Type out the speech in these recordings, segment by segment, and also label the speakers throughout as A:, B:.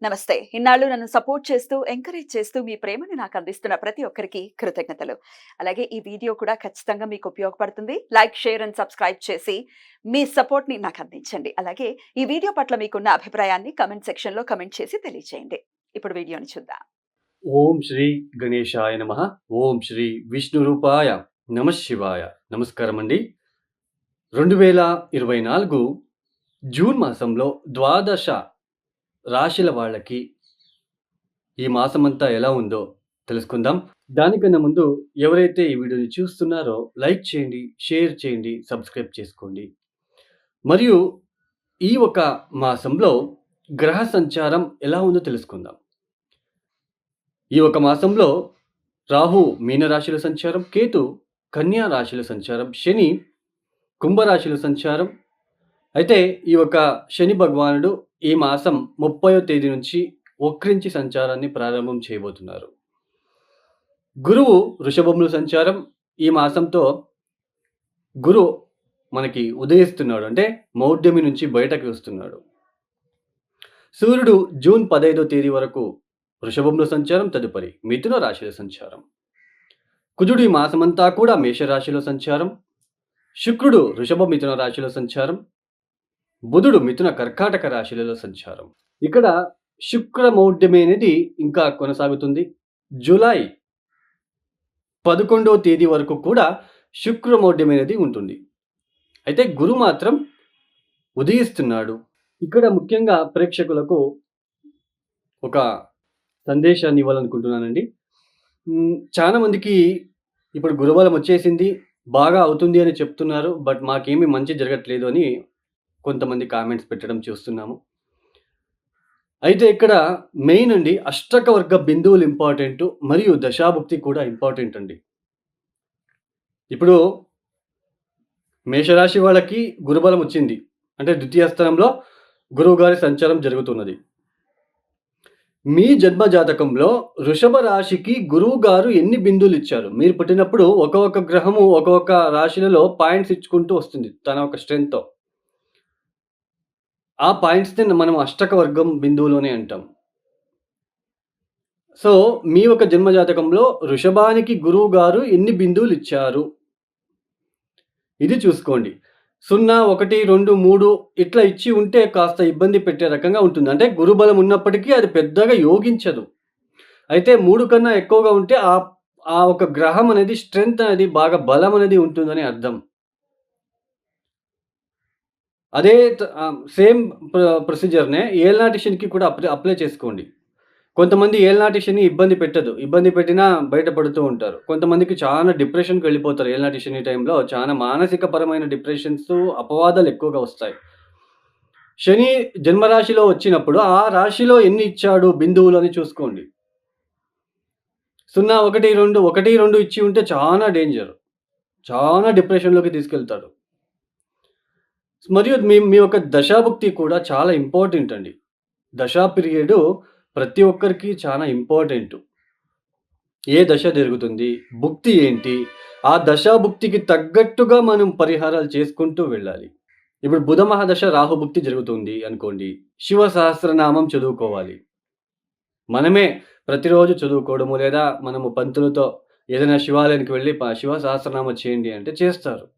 A: నమస్తే. ఇన్నాళ్ళు నన్ను సపోర్ట్ చేస్తూ, ఎంకరేజ్ చేస్తూ మీ ప్రేమని నాకు అందిస్తున్న ప్రతి ఒక్కరికి కృతజ్ఞతలు. అలాగే ఈ వీడియో కూడా ఖచ్చితంగా మీకు ఉపయోగపడుతుంది. లైక్, షేర్ అండ్ సబ్స్క్రైబ్ చేసి మీ సపోర్ట్‌ని నాకు అందించండి. అలాగే ఈ వీడియో పట్ల మీకున్న అభిప్రాయాన్ని కామెంట్ సెక్షన్‌లో కామెంట్ చేసి తెలియజేయండి. ఇప్పుడు వీడియోని చూద్దాం.
B: ఓం శ్రీ గణేశాయ నమః. ఓం శ్రీ విష్ణురూపాయ నమః శివాయ. నమస్కారమండి. 2024 జూన్ మాసంలో ద్వాదశ రాశుల వాళ్ళకి ఈ మాసమంతా ఎలా ఉందో తెలుసుకుందాం. దానికన్నా ముందు ఎవరైతే ఈ వీడియోని చూస్తున్నారో లైక్ చేయండి, షేర్ చేయండి, సబ్స్క్రైబ్ చేసుకోండి. మరియు ఈ ఒక మాసంలో గ్రహ సంచారం ఎలా ఉందో తెలుసుకుందాం. ఈ ఒక మాసంలో రాహు మీనరాశిలో సంచారం, కేతు కన్యా రాశిలో సంచారం, శని కుంభరాశిలో సంచారం. అయితే ఈ ఒక శని భగవానుడు ఈ మాసం 30వ తేదీ నుంచి వక్రించి సంచారాన్ని ప్రారంభం చేయబోతున్నారు. గురువు వృషభంలో సంచారం. ఈ మాసంతో గురు మనకి ఉదయిస్తున్నాడు, అంటే మౌఢ్యమి నుంచి బయటకి వస్తున్నాడు. సూర్యుడు జూన్ 15వ తేదీ వరకు వృషభంలో సంచారం, తదుపరి మిథున రాశిలో సంచారం. కుజుడు ఈ మాసమంతా కూడా మేషరాశిలో సంచారం. శుక్రుడు వృషభ మిథున రాశిలో సంచారం. బుధుడు మిథున కర్కాటక రాశిలలో సంచారం. ఇక్కడ శుక్ర మౌఢ్యమి అనేది ఇంకా కొనసాగుతుంది. జూలై 11వ తేదీ వరకు కూడా శుక్ర మౌఢ్యం అనేది ఉంటుంది. అయితే గురు మాత్రం ఉదయిస్తున్నాడు. ఇక్కడ ముఖ్యంగా ప్రేక్షకులకు ఒక సందేశాన్ని ఇవ్వాలనుకుంటున్నానండి. చాలా మందికి ఇప్పుడు గురుబలం వచ్చేసింది, బాగా అవుతుంది అని చెప్తున్నారు. బట్ మాకేమీ మంచి జరగట్లేదు అని కొంతమంది కామెంట్స్ పెట్టడం చూస్తున్నాము. అయితే ఇక్కడ మెయిన్ అండి, అష్టక వర్గ బిందువులు ఇంపార్టెంట్, మరియు దశాభుక్తి కూడా ఇంపార్టెంట్ అండి. ఇప్పుడు మేషరాశి వాళ్ళకి గురుబలం వచ్చింది, అంటే ద్వితీయ స్థానంలో గురువు గారి సంచారం జరుగుతున్నది. మీ జన్మ జాతకంలో వృషభ రాశికి గురువు గారు ఎన్ని బిందువులు ఇచ్చారు? మీరు పుట్టినప్పుడు ఒక్కొక్క గ్రహము ఒక్కొక్క రాశులలో పాయింట్స్ ఇచ్చుకుంటూ వస్తుంది తన ఒక స్ట్రెంగ్త్‌తో. ఆ పాయింట్స్‌ని మనం అష్టక వర్గం బిందువులు అని అంటాం. సో, మీ యొక్క జన్మ జాతకంలో వృషభానికి గురువు గారు ఎన్ని బిందువులు ఇచ్చారు? ఇది చూసుకోండి. 0, 1, 2, 3 ఇట్లా ఇచ్చి ఉంటే కాస్త ఇబ్బంది పెట్టే రకంగా ఉంటుంది. అంటే గురుబలం ఉన్నప్పటికీ అది పెద్దగా యోగించదు. అయితే 3 కన్నా ఎక్కువగా ఉంటే ఆ ఒక గ్రహం అనేది స్ట్రెంగ్త్ అనేది బాగా బలం అనేది ఉంటుందని అర్థం. అదే సేమ్ ప్రొసీజర్‌నే ఏలినాటి శనికి కూడా అప్లై చేసుకోండి. కొంతమంది ఏలినాటి శని ఇబ్బంది పెట్టదు. ఇబ్బంది పెట్టినా బయటపడుతూ ఉంటారు. కొంతమందికి చాలా డిప్రెషన్‌కి వెళ్ళిపోతారు. ఏలినాటి శని టైంలో చాలా మానసిక పరమైన డిప్రెషన్స్, అపవాదాలు ఎక్కువగా వస్తాయి. శని జన్మరాశిలో వచ్చినప్పుడు ఆ రాశిలో ఎన్ని ఇచ్చాడు బిందువులు అని చూసుకోండి. 0, 1, 2, 1, 2 ఇచ్చి ఉంటే చాలా డేంజర్. చాలా డిప్రెషన్‌లోకి తీసుకెళ్తాడు. మరియు మీ యొక్క దశాభుక్తి కూడా చాలా ఇంపార్టెంట్ అండి. దశా పీరియడు ప్రతి ఒక్కరికి చాలా ఇంపార్టెంటు. ఏ దశ జరుగుతుంది? భుక్తి ఏంటి? ఆ దశాభుక్తికి తగ్గట్టుగా మనం పరిహారాలు చేసుకుంటూ వెళ్ళాలి. ఇప్పుడు బుధ మహాదశ రాహుభుక్తి జరుగుతుంది అనుకోండి. శివ సహస్రనామం చదువుకోవాలి. మనమే ప్రతిరోజు చదువుకోవడము, లేదా మనము పంతులతో ఏదైనా శివాలయానికి వెళ్ళి శివ సహస్రనామం చేయండి అంటే చేస్తారు.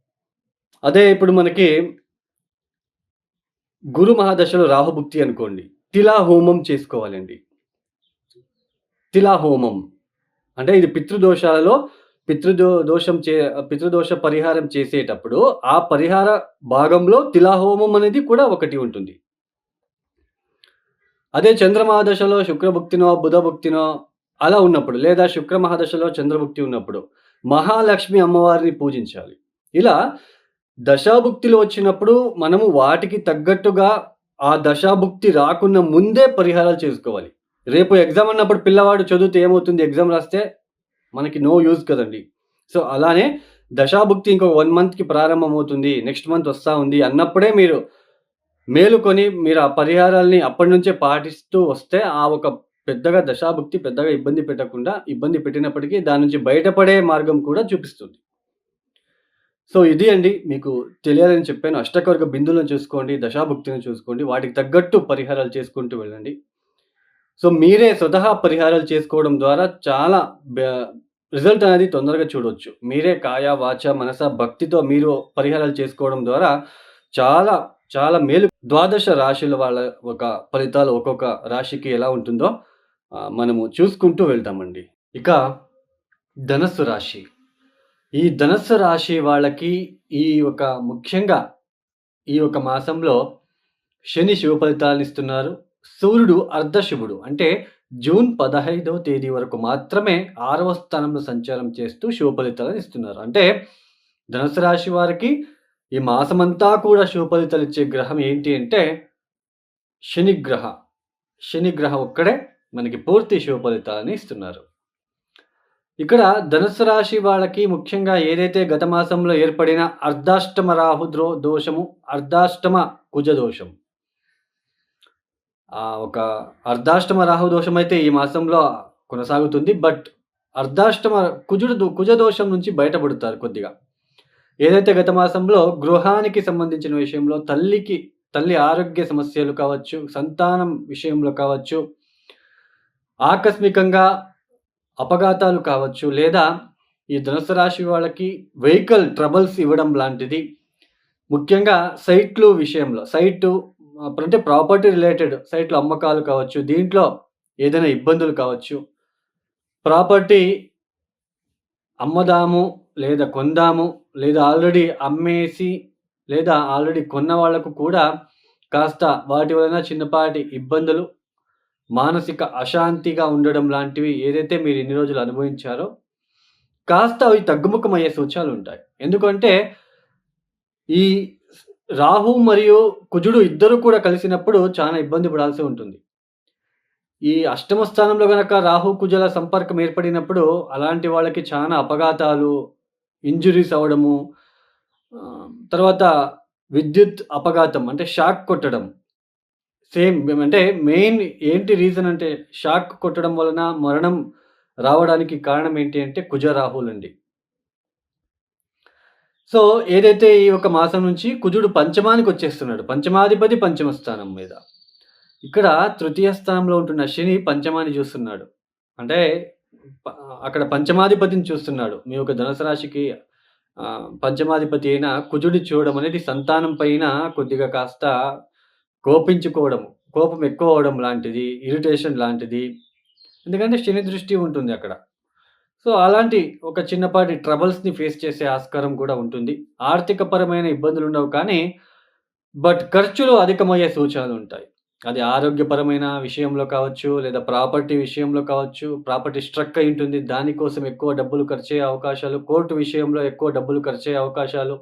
B: అదే ఇప్పుడు మనకి గురు మహాదశలో రాహుభుక్తి అనుకోండి. తిలా హోమం చేసుకోవాలండి. తిలా హోమం అంటే ఇది పితృదోషాలలో పితృదోష పరిహారం చేసేటప్పుడు ఆ పరిహార భాగంలో తిలా హోమం అనేది కూడా ఒకటి ఉంటుంది. అదే చంద్రమహాదశలో శుక్రభుక్తినో, బుధభుక్తినో అలా ఉన్నప్పుడు, లేదా శుక్ర మహాదశలో చంద్రభుక్తి ఉన్నప్పుడు మహాలక్ష్మి అమ్మవారిని పూజించాలి. ఇలా దశాభుక్తిలో వచ్చినప్పుడు మనము వాటికి తగ్గట్టుగా ఆ దశాభుక్తి రాకున్న ముందే పరిహారాలు చేసుకోవాలి. రేపు ఎగ్జామ్ అన్నప్పుడు పిల్లవాడు చదివితే ఏమవుతుంది? ఎగ్జామ్ రాస్తే మనకి నో యూజ్ కదండీ. సో, అలానే దశాభుక్తి ఇంకొక 1 మంత్‌కి ప్రారంభమవుతుంది, నెక్స్ట్ మంత్ వస్తా ఉంది అన్నప్పుడే మీరు మేలుకొని మీరు ఆ పరిహారాల్ని అప్పటి నుంచే పాటిస్తూ వస్తే ఆ ఒక పెద్దగా దశాభుక్తి పెద్దగా ఇబ్బంది పెట్టినప్పటికీ దాని నుంచి బయటపడే మార్గం కూడా చూపిస్తుంది. సో, ఇది అండి మీకు తెలియాలని చెప్పాను. అష్టకవర్గ బిందువులను చూసుకోండి, దశాభుక్తిని చూసుకోండి. వాటికి తగ్గట్టు పరిహారాలు చేసుకుంటూ వెళ్ళండి. సో, మీరే స్వతహా పరిహారాలు చేసుకోవడం ద్వారా చాలా బె రిజల్ట్ అనేది తొందరగా చూడొచ్చు. మీరే కాయ, వాచ, మనస, భక్తితో మీరు పరిహారాలు చేసుకోవడం ద్వారా చాలా, చాలా మేలు. ద్వాదశ రాశుల వాళ్ళ ఒక ఫలితాలు ఒక్కొక్క రాశికి ఎలా ఉంటుందో మనము చూసుకుంటూ వెళ్తామండి. ఇక ధనస్సు రాశి. ఈ ధనస్సు రాశి వాళ్ళకి ఈ ఒక ముఖ్యంగా ఈ ఒక మాసంలో శని శుభ ఫలితాలనిస్తున్నారు. సూర్యుడు అర్ధశుభుడు. అంటే జూన్ 15వ తేదీ వరకు మాత్రమే 6వ స్థానంలో సంచారం చేస్తూ శుభ ఫలితాలనిస్తున్నారు. అంటే ధనుసు రాశి వారికి ఈ మాసమంతా కూడా శుభ ఫలితాలిచ్చే గ్రహం ఏంటి అంటే శనిగ్రహ. శనిగ్రహం ఒక్కడే మనకి పూర్తి శుభ ఫలితాలని ఇస్తున్నారు. ఇక్కడ ధనుస్సు రాశి వాళ్ళకి ముఖ్యంగా ఏదైతే గత మాసంలో ఏర్పడిన అర్ధాష్టమ రాహు దోషము, అర్ధాష్టమ కుజ దోషం. ఒక అర్ధాష్టమ రాహు దోషమైతే ఈ మాసంలో కొనసాగుతుంది. బట్ అర్ధాష్టమ కుజ దోషం నుంచి బయటపడతారు కొద్దిగా. ఏదైతే గత మాసంలో గృహానికి సంబంధించిన విషయంలో తల్లి ఆరోగ్య సమస్యలు కావచ్చు, సంతానం విషయంలో కావచ్చు, ఆకస్మికంగా అపఘాతాలు కావచ్చు, లేదా ఈ ధనుస్సు రాశి వాళ్ళకి వెహికల్ ట్రబుల్స్ ఇవ్వడం లాంటిది. ముఖ్యంగా సైట్లు విషయంలో అంటే ప్రాపర్టీ రిలేటెడ్ సైట్ల అమ్మకాలు కావచ్చు, దీంట్లో ఏదైనా ఇబ్బందులు కావచ్చు. ప్రాపర్టీ అమ్మదాము లేదా కొందాము, లేదా ఆల్రెడీ అమ్మేసి, లేదా ఆల్రెడీ కొన్న వాళ్ళకు కూడా కాస్త వాటి వలన చిన్నపాటి ఇబ్బందులు, మానసిక అశాంతిగా ఉండడం లాంటివి ఏదైతే మీరు ఇన్ని రోజులు అనుభవించారో, కాస్త అవి తగ్గుముఖమయ్యే సూచనలుంటాయి. ఎందుకంటే ఈ రాహు మరియు కుజుడు ఇద్దరు కూడా కలిసినప్పుడు చాలా ఇబ్బంది పడాల్సి ఉంటుంది. ఈ అష్టమ స్థానంలో గనక రాహు, కుజుల సంపర్కం ఏర్పడినప్పుడు అలాంటి వాళ్ళకి చాలా అపఘాతాలు, ఇంజ్యూరీస్ అవ్వడము, తర్వాత విద్యుత్ అపఘాతం అంటే షాక్ కొట్టడం. అంటే మెయిన్ ఏంటి రీజన్ అంటే షాక్ కొట్టడం వలన మరణం రావడానికి కారణం ఏంటి అంటే కుజ రాహులండి. సో, ఏదైతే ఈ ఒక మాసం నుంచి కుజుడు పంచమానికొచ్చేస్తున్నాడు. పంచమాధిపతి పంచమ స్థానం మీద. ఇక్కడ తృతీయ స్థానంలో ఉంటున్న శని పంచమాన్ని చూస్తున్నాడు. అంటే అక్కడ పంచమాధిపతిని చూస్తున్నాడు. మీ యొక్క ధనుసు రాశికి పంచమాధిపతి అయిన కుజుడిని చూడడం అనేది సంతానం పైన కొద్దిగా కాస్త కోపించుకోవడము, కోపం ఎక్కువ అవ్వడం లాంటిది, ఇరిటేషన్ లాంటిది. ఎందుకంటే శని దృష్టి ఉంటుంది అక్కడ. సో, అలాంటి ఒక చిన్నపాటి ట్రబుల్స్‌ని ఫేస్ చేసే ఆస్కారం కూడా ఉంటుంది. ఆర్థికపరమైన ఇబ్బందులుండవు కానీ, బట్ ఖర్చులు అధికమయ్యే సూచనలుంటాయి. అది ఆరోగ్యపరమైన విషయంలో కావచ్చు, లేదా ప్రాపర్టీ విషయంలో కావచ్చు. ప్రాపర్టీ స్ట్రక్ అయి ఉంటుంది. దానికోసం ఎక్కువ డబ్బులు ఖర్చయ్యే అవకాశాలు, కోర్టు విషయంలో ఎక్కువ డబ్బులు ఖర్చయ్యే అవకాశాలు,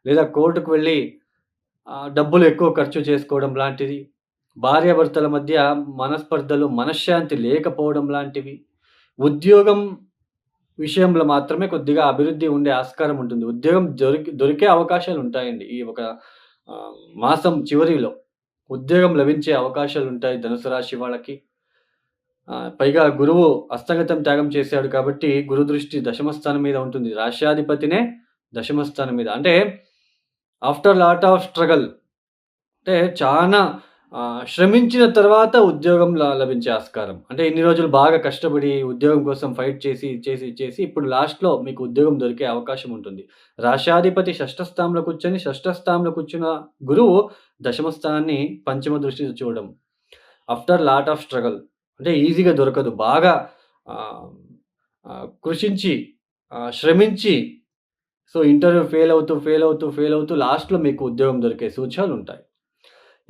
B: లేదా కోర్టుకు వెళ్ళి డబ్బులు ఎక్కువ ఖర్చు చేసుకోవడం లాంటిది. భార్యాభర్తల మధ్య మనస్పర్ధలు, మనశ్శాంతి లేకపోవడం లాంటివి. ఉద్యోగం విషయంలో మాత్రమే కొద్దిగా అభివృద్ధి ఉండే ఆస్కారం ఉంటుంది. ఉద్యోగం దొరికే అవకాశాలుంటాయండి. ఈ ఒక మాసం చివరిలో ఉద్యోగం లభించే అవకాశాలుంటాయి ధనుసు రాశి వాళ్ళకి. పైగా గురువు హస్తగతం త్యాగం చేశాడు కాబట్టి, గురు దృష్టి దశమ స్థానం మీద ఉంటుంది. రాశ్యాధిపతినే దశమ స్థానం మీద. అంటే ఆఫ్టర్ లాట్ ఆఫ్ స్ట్రగల్, అంటే చానా శ్రమించిన తర్వాత ఉద్యోగం లభించే ఆస్కారం. అంటే ఇన్ని రోజులు బాగా కష్టపడి ఉద్యోగం కోసం ఫైట్ చేసి ఇప్పుడు లాస్ట్‌లో మీకు ఉద్యోగం దొరికే అవకాశం ఉంటుంది. రాశ్యాధిపతి షష్ఠ స్థానంలో కూర్చున్న గురువు దశమ స్థానాన్ని పంచమ దృష్టితో చూడడం. ఆఫ్టర్ లాట్ ఆఫ్ స్ట్రగల్, అంటే ఈజీగా దొరకదు. బాగా కృషించి, శ్రమించి, సో, ఇంటర్వ్యూ ఫెయిల్ అవుతూ లాస్ట్‌లో మీకు ఉద్యోగం దొరికే సూచనలుంటాయి.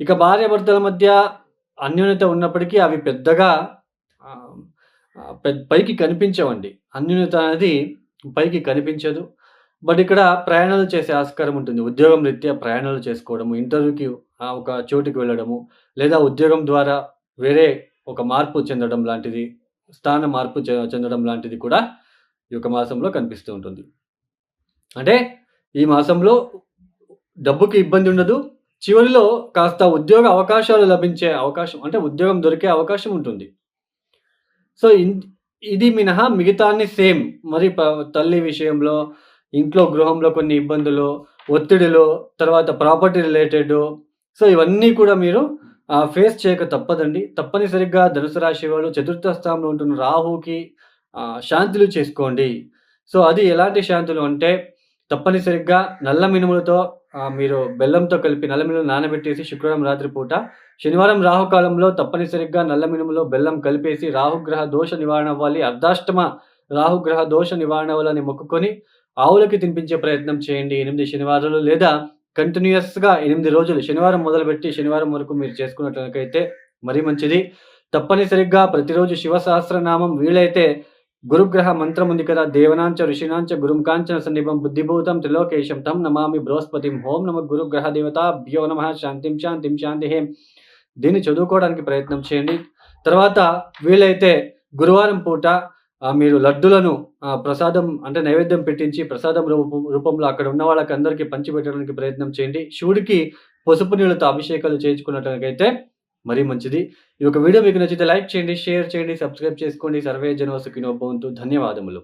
B: ఇక భార్యాభర్తల మధ్య అన్యోన్యత ఉన్నప్పటికీ అవి పెద్దగా పైకి కనిపించవండి. అన్యోన్యత అనేది పైకి కనిపించదు. బట్ ఇక్కడ ప్రయాణాలు చేసే ఆస్కారం ఉంటుంది. ఉద్యోగం రీత్యా ప్రయాణాలు చేసుకోవడము, ఇంటర్వ్యూకి ఒక చోటుకి వెళ్ళడము, లేదా ఉద్యోగం ద్వారా వేరే ఒక మార్పు చెందడం లాంటిది, స్థాన మార్పు చెందడం లాంటిది కూడా ఈ యొక్క మాసంలో కనిపిస్తూ ఉంటుంది. అంటే ఈ మాసంలో డబ్బుకి ఇబ్బంది ఉండదు. చివరిలో కాస్త ఉద్యోగ అవకాశాలు లభించే అవకాశం, అంటే ఉద్యోగం దొరికే అవకాశం ఉంటుంది. సో, ఇది మినహా మిగతా అన్ని సేమ్. మరి తల్లి విషయంలో, ఇంట్లో గృహంలో కొన్ని ఇబ్బందులు, ఒత్తిడిలు, తర్వాత ప్రాపర్టీ రిలేటెడ్, సో, ఇవన్నీ కూడా మీరు ఫేస్ చేయక తప్పదండి. తప్పనిసరిగా ధనుసు రాశి వాళ్ళు చతుర్థ స్థానంలో ఉంటున్న రాహుకి శాంతులు చేసుకోండి. సో, అది ఎలాంటి శాంతులు అంటే తప్పనిసరిగా నల్ల మినుములతో మీరు బెల్లంతో కలిపి నల్ల మినుములు నానబెట్టేసి శుక్రవారం రాత్రి పూట, శనివారం రాహుకాలంలో తప్పనిసరిగా నల్ల మినుములో బెల్లం కలిపేసి రాహుగ్రహ దోష నివారణ అవ్వాలి. అర్ధాష్టమ రాహుగ్రహ దోష నివారణ అవ్వాలని మొక్కుకొని ఆవులకి తినిపించే ప్రయత్నం చేయండి 8 శనివారాలు లేదా కంటిన్యూయస్‌గా 8 రోజులు శనివారం మొదలుపెట్టి శనివారం వరకు మీరు చేసుకున్నట్లయితే మరీ మంచిది. తప్పనిసరిగా ప్రతిరోజు శివ సహస్రనామం వీలైతే గురుగ్రహ మంత్రం ఉంది కదా! దేవనాంచ ఋషీణాంచ గురుం కాంచన సన్నిభం బుద్ధిభూతం త్రిలోకేశం తం నమామి బృహస్పతిం. ఓం నమః గురుగ్రహ దేవతాభ్యో నమః. శాంతిం శాంతిం శాంతిః. దీన్ని చదువుకోవడానికి ప్రయత్నం చేయండి. తర్వాత వీలైతే గురువారం పూట మీరు లడ్డులను ప్రసాదం అంటే నైవేద్యం పెట్టించి ప్రసాదం రూపంలో అక్కడ ఉన్న వాళ్ళకందరికీ పంచిపెట్టడానికి ప్రయత్నం చేయండి. శివుడికి పసుపు నీళ్ళతో అభిషేకాలు చేయించుకున్నట్లయితే మరీ మంచిది. ఈ యొక్క వీడియో మీకు నచ్చితే లైక్ చేయండి, షేర్ చేయండి, సబ్స్క్రైబ్ చేసుకోండి. సర్వే జనో సుఖినో భవంతు. ధన్యవాదములు.